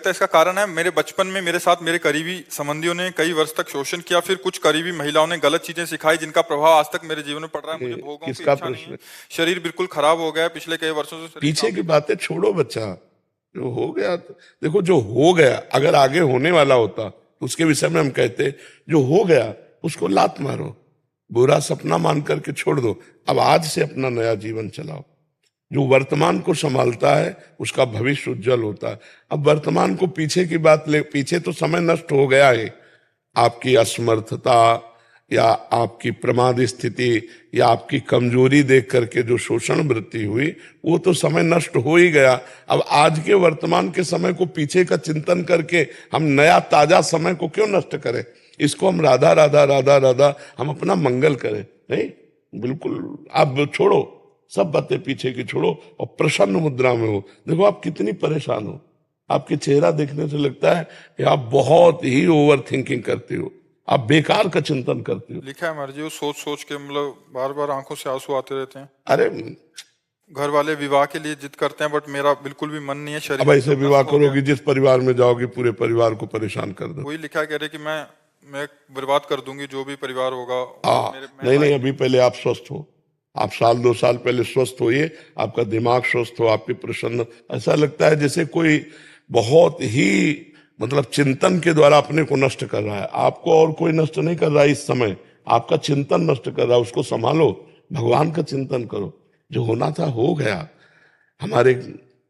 लगता है इसका कारण है मेरे बचपन में मेरे साथ मेरे करीबी संबंधियों ने कई वर्ष तक शोषण किया, फिर कुछ करीबी महिलाओं ने गलत चीजें सिखाई जिनका प्रभाव आज तक मेरे जीवन में पड़ रहा है। मुझे भोगों की किसका इच्छा नहीं प्रश्न है, है? शरीर बिल्कुल खराब हो गया है, पिछले कई वर्षों से शरीर पीछे काम की नहीं बातें छोड़ो बच्चा, जो हो गया तो देखो, जो हो गया अगर आगे होने वाला होता तो उसके विषय में हम कहते, जो हो गया उसको लात मारो, बुरा सपना मान करके छोड़ दो, अब आज से अपना नया जीवन चलाओ। जो वर्तमान को संभालता है उसका भविष्य उज्जवल होता है। अब वर्तमान को पीछे की बात ले, पीछे तो समय नष्ट हो गया है, आपकी असमर्थता या आपकी प्रमाद स्थिति या आपकी कमजोरी देख करके जो शोषण वृत्ति हुई वो तो समय नष्ट हो ही गया। अब आज के वर्तमान के समय को पीछे का चिंतन करके हम नया ताजा समय को क्यों नष्ट करें? इसको हम राधा राधा राधा राधा हम अपना मंगल करें। नहीं, बिल्कुल आप छोड़ो, सब बातें पीछे की छोड़ो और प्रसन्न मुद्रा में हो। देखो आप कितनी परेशान हो, आपके चेहरा देखने से लगता है कि आप बहुत ही ओवर थिंकिंग करते हो, आप बेकार का चिंतन करते हो। लिखा है महाराज जी, वो सोच सोच के मतलब बार बार आंखों से आंसू आते रहते हैं। अरे घर वाले विवाह के लिए जिद करते हैं बट मेरा बिल्कुल भी मन नहीं है, शरीर अब ऐसे एकदम विवाह नष्ट हो गया। करोगी जिस परिवार में जाओगी पूरे परिवार को परेशान कर दो। वही लिखा है, कह रहे कि मैं बर्बाद कर दूंगी जो भी परिवार होगा। नहीं नहीं, अभी पहले आप स्वस्थ हो, आप साल 2 साल पहले स्वस्थ होइए, आपका दिमाग स्वस्थ हो, आपकी प्रसन्न, ऐसा लगता है जैसे कोई बहुत ही मतलब चिंतन के द्वारा अपने को नष्ट कर रहा है। आपको और कोई नष्ट नहीं कर रहा है इस समय, आपका चिंतन नष्ट कर रहा है। उसको संभालो, भगवान का चिंतन करो। जो होना था हो गया। हमारे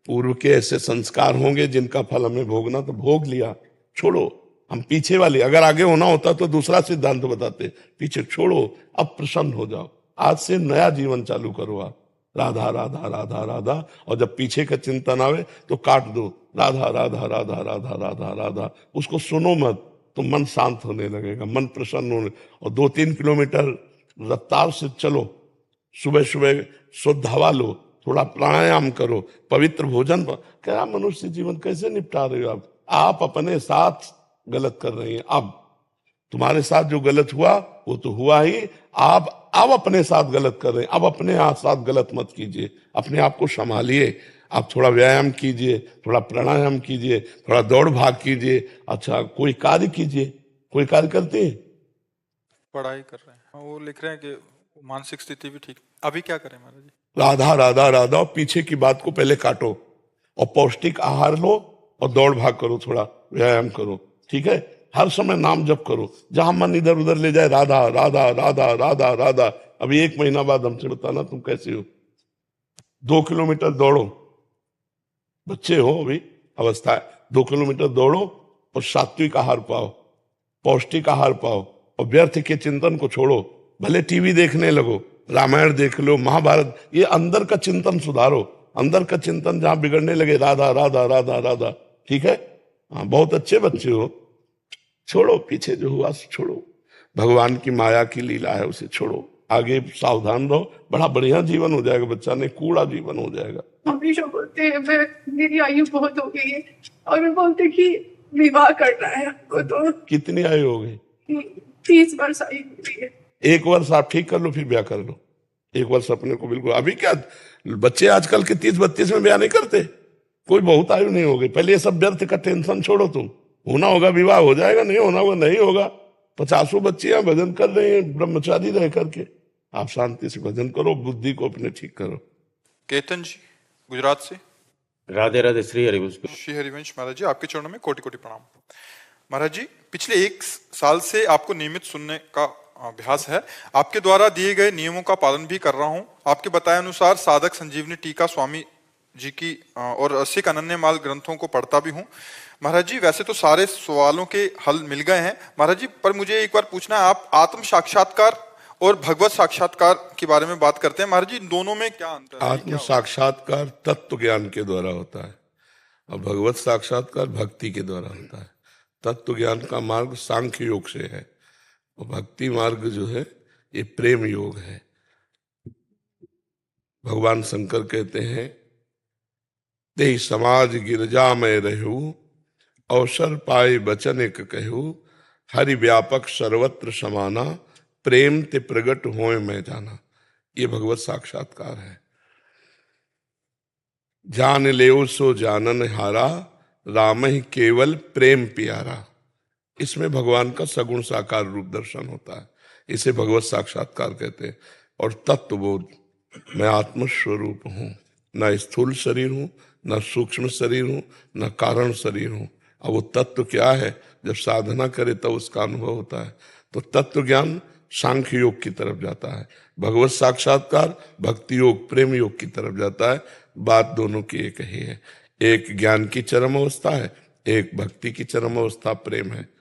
पूर्व के ऐसे संस्कार होंगे जिनका फल हमें भोगना, तो भोग लिया, छोड़ो। हम पीछे वाले, अगर आगे होना होता तो दूसरा सिद्धांत बताते, पीछे छोड़ो, अब प्रसन्न हो जाओ, आज से नया जीवन चालू करो आप। राधा राधा राधा राधा, और जब पीछे का चिंतन आवे तो काट दो, राधा राधा राधा राधा राधा राधा, उसको सुनो मत, तो मन शांत होने लगेगा, मन प्रसन्न होने। और 2-3 किलोमीटर रफ्तार से चलो, सुबह सुबह शुद्ध हवा लो, थोड़ा प्राणायाम करो, पवित्र भोजन। क्या मनुष्य जीवन कैसे निपटा रहे हो आप अपने साथ गलत कर रही हैं। अब तुम्हारे साथ जो गलत हुआ वो तो हुआ ही, आप अब अपने साथ गलत कर रहे हैं। अब अपने साथ गलत मत कीजिए, अपने आप को संभालिए। आप थोड़ा व्यायाम कीजिए, थोड़ा प्राणायाम कीजिए, थोड़ा दौड़ भाग कीजिए, अच्छा कोई कार्य कीजिए। कोई कार्य करते हैं? पढ़ाई कर रहे हैं। वो लिख रहे हैं कि मानसिक स्थिति भी ठीक। अभी क्या करें महाराज जी? राधा राधा राधा, और पीछे की बात को पहले काटो और पौष्टिक आहार लो और दौड़ भाग करो, थोड़ा व्यायाम करो, ठीक है? हर समय नाम जप करो, जहां मन इधर उधर ले जाए राधा राधा राधा राधा राधा। अभी 1 महीना बाद हमसे बताना तुम कैसे हो। 2 किलोमीटर दौड़ो, बच्चे हो अभी, अवस्था है, 2 किलोमीटर दौड़ो और सात्विक आहार पाओ, पौष्टिक आहार पाओ, और व्यर्थ के चिंतन को छोड़ो। भले टीवी देखने लगो, रामायण देख लो, महाभारत, ये अंदर का चिंतन सुधारो। अंदर का चिंतन जहां बिगड़ने लगे, राधा राधा राधा राधा, ठीक है? हाँ, बहुत अच्छे बच्चे हो, छोड़ो पीछे जो हुआ सो छोड़ो। भगवान की माया की लीला है, उसे छोड़ो, आगे सावधान रहो, बड़ा बढ़िया जीवन हो जाएगा। बच्चा नहीं, कूड़ा जीवन हो जाएगा। हमेशा बोलते हैं मेरी आयु बहुत हो गई है, और मैं बोलते कि विवाह करना है आपको। तो कितनी आयु हो गई? 30 वर्ष आयु हुई है। 1 वर्ष आप ठीक कर लो, फिर ब्याह कर लो। 1 वर्ष अपने को बिल्कुल, अभी क्या बच्चे आजकल के 30-32 में ब्याह नहीं करते, कोई बहुत आयु नहीं हो गई। पहले ये सब व्यर्थ का टेंशन छोड़ो, तुम होना होगा विवाह हो जाएगा, नहीं होना होगा नहीं होगा। 50 बच्चियां भजन कर रहे हैं ब्रह्मचारी रह करके। आप शांति से भजन करो, बुद्धि को अपने ठीक करो। केतन जी गुजरात से। राधे राधे, श्री हरिवंश। श्री हरिवंश महाराज जी, आपके चरणों में कोटि कोटि प्रणाम। महाराज जी, पिछले 1 साल से आपको नियमित सुनने का अभ्यास है, आपके द्वारा दिए गए नियमों का पालन भी कर रहा हूं। आपके बताए अनुसार साधक संजीवनी टीका स्वामी जी की और रसिक अनन्यमाल ग्रंथों को पढ़ता भी हूं। महाराज जी, वैसे तो सारे सवालों के हल मिल गए हैं महाराज जी, पर मुझे एक बार पूछना है, आप आत्म साक्षात्कार और भगवत साक्षात्कार के बारे में बात करते हैं महाराज जी, इन दोनों में क्या अंतर है? आत्म साक्षात्कार तत्व ज्ञान के द्वारा होता है और भगवत साक्षात्कार भक्ति के द्वारा होता है। तत्व ज्ञान का मार्ग सांख्य योग से है और भक्ति मार्ग जो है ये प्रेम योग है। भगवान शंकर कहते हैं, ते समाज गिरजा में रहू, अवसर पाए बचन एक कहू, हरि व्यापक सर्वत्र समाना, प्रेम ते प्रगट होए मैं जाना। ये भगवत साक्षात्कार है। जान ले सो जानन हारा, राम ही केवल प्रेम प्यारा। इसमें भगवान का सगुण साकार रूप दर्शन होता है, इसे भगवत साक्षात्कार कहते हैं। और तत्वबोध, मैं आत्मस्वरूप हूं, न स्थूल शरीर हूं, न सूक्ष्म शरीर हूं, न कारण शरीर हूं। अब वो तत्व क्या है, जब साधना करे तब उसका अनुभव होता है। तो तत्व ज्ञान सांख्य योग की तरफ जाता है, भगवत साक्षात्कार भक्ति योग प्रेम योग की तरफ जाता है। बात दोनों की एक ही है, एक ज्ञान की चरम अवस्था है, एक भक्ति की चरम अवस्था प्रेम है।